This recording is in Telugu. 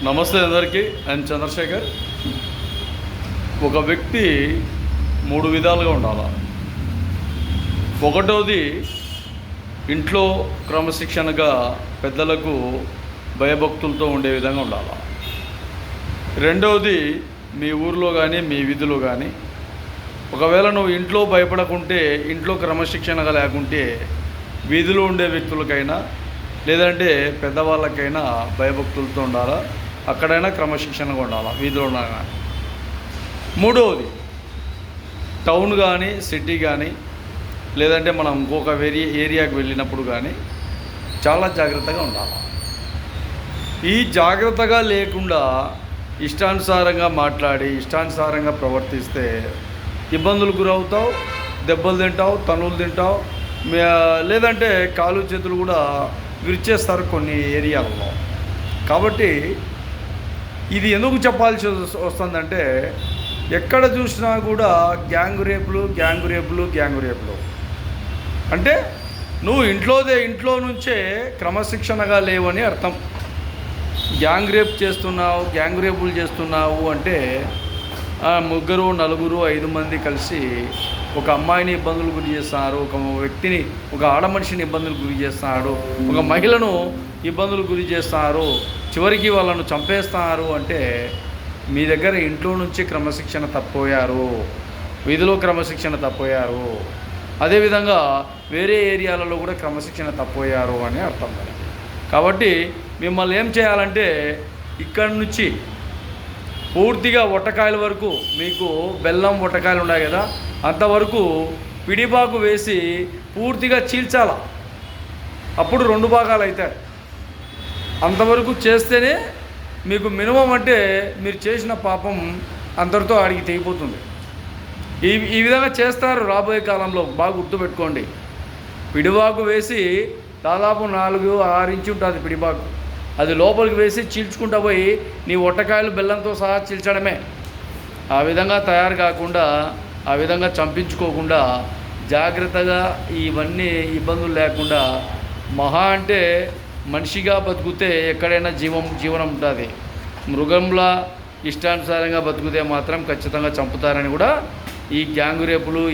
నమస్తే అందరికీ. నేను చంద్రశేఖర్. ఒక వ్యక్తి 3 విధాలుగా ఉండాలి. ఒకటోది ఇంట్లో క్రమశిక్షణగా పెద్దలకు భయభక్తులతో ఉండే విధంగా ఉండాలి. రెండవది మీ ఊరిలో కానీ మీ వీధిలో కానీ ఒకవేళ నువ్వు ఇంట్లో భయపడకుంటే, ఇంట్లో క్రమశిక్షణగా లేకుంటే వీధిలో ఉండే వ్యక్తులకైనా లేదంటే పెద్దవాళ్ళకైనా భయభక్తులతో ఉండాలా, అక్కడైనా క్రమశిక్షణగా ఉండాలి వీధిలో ఉన్నా. మూడవది టౌన్ కానీ సిటీ కానీ లేదంటే మనం ఇంకొక ఏరియాకి వెళ్ళినప్పుడు కానీ చాలా జాగ్రత్తగా ఉండాలి. ఈ జాగ్రత్తగా లేకుండా ఇష్టానుసారంగా మాట్లాడి ఇష్టానుసారంగా ప్రవర్తిస్తే ఇబ్బందులు గురవుతావు, దెబ్బలు తింటావు, తన్నులు తింటావు, లేదంటే కాలు చేతులు కూడా విరిచేస్తారు కొన్ని ఏరియాలలో. కాబట్టి ఇది ఎందుకు చెప్పాల్సి వస్తుందంటే ఎక్కడ చూసినా కూడా గ్యాంగ్ రేపులు అంటే నువ్వు ఇంట్లో నుంచే క్రమశిక్షణగా లేవని అర్థం. గ్యాంగ్ రేపులు చేస్తున్నావు అంటే 3, 4, 5 మంది కలిసి ఒక అమ్మాయిని ఇబ్బందులు గురి చేస్తున్నారు, ఒక ఆడమనిషిని ఇబ్బందులు గురి చేస్తున్నారు, ఒక మహిళను ఇబ్బందులు గురి చేస్తున్నారు, చివరికి వాళ్ళను చంపేస్తున్నారు అంటే మీ దగ్గర ఇంట్లో నుంచి క్రమశిక్షణ తప్పిపోయారు, వీధిలో క్రమశిక్షణ తప్పిపోయారు, అదేవిధంగా వేరే ఏరియాలలో కూడా క్రమశిక్షణ తప్పిపోయారు అని అర్థం. కాబట్టి మిమ్మల్ని ఏం చేయాలంటే ఇక్కడి నుంచి పూర్తిగా వట్టకాయల వరకు, మీకు బెల్లం వట్టకాయలు ఉన్నాయి కదా, అంతవరకు పిడిబాకు వేసి పూర్తిగా చీల్చాల. అప్పుడు 2 భాగాలు అవుతాయి. అంతవరకు చేస్తేనే మీకు మినిమం అంటే మీరు చేసిన పాపం అంతటితో ఆడికి తెగిపోతుంది. ఈ విధంగా చేస్తారు రాబోయే కాలంలో. బాగా గుర్తుపెట్టుకోండి. పిడిబాకు వేసి దాదాపు 4-6 ఇంచు ఉంటుంది పిడిబాకు. అది లోపలికి వేసి చీల్చుకుంటూ పోయి నీ ఒట్టకాయలు బెల్లంతో సహా చీల్చడమే. ఆ విధంగా తయారు కాకుండా, ఆ విధంగా చంపించుకోకుండా జాగ్రత్తగా ఇవన్నీ ఇబ్బందులు లేకుండా మహా అంటే మనిషిగా బతికితే ఎక్కడైనా జీవనం ఉంటుంది. మృగంలా ఇష్టానుసారంగా బతికితే మాత్రం ఖచ్చితంగా చంపుతారని కూడా ఈ గ్యాంగ్ రేపులు,